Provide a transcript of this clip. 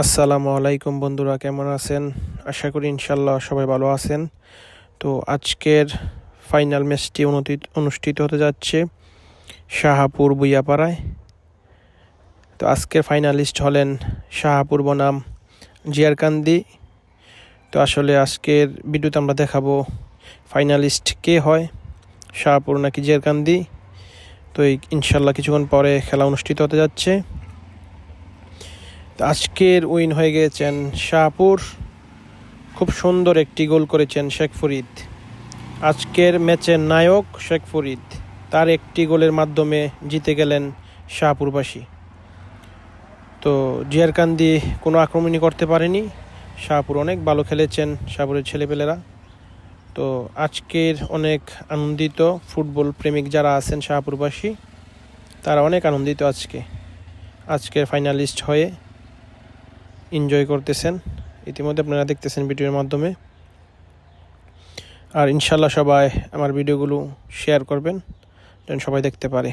আসসালামু আলাইকুম বন্ধুরা, কেমন আছেন? আশা করি ইনশাল্লাহ সবাই ভালো আছেন। তো আজকের ফাইনাল ম্যাচটি অনুষ্ঠিত হতে যাচ্ছে শাহাপুর ভুইয়াপাড়ায়। তো আজকের ফাইনালিস্ট হলেন শাহাপুর বনাম জিয়ারকান্দি। তো আসলে আজকের ভিডিওতে আমরা দেখাবো ফাইনালিস্ট কে হয়, শাহাপুর নাকি জিয়ারকান্দি। তো ইনশাল্লাহ কিছুক্ষণ পরে খেলা অনুষ্ঠিত হতে যাচ্ছে। আজকের উইন হয়ে গিয়েছেন শাহপুর। খুব সুন্দর একটি গোল করেছেন শেখ ফরিদ। আজকের ম্যাচের নায়ক শেখ ফরিদ, তার একটি গোলের মাধ্যমে জিতে গেলেন শাহপুরবাসী। তো জিয়ারকান্দি কোনো আক্রমণই করতে পারেনি। শাহপুর অনেক ভালো খেলেছেন, শাহপুরের ছেলেপেলেরা। তো আজকের অনেক আনন্দিত ফুটবল প্রেমিক যারা আছেন শাহপুরবাসী, তারা অনেক আনন্দিত আজকের ফাইনালিস্ট হয়ে এনজয় করতেছেন। ইতিমধ্যে আপনারা দেখতেছেন ভিডিওর মাধ্যমে। আর ইনশাল্লাহ সবাই আমার ভিডিওগুলো শেয়ার করবেন যেন সবাই দেখতে পারে।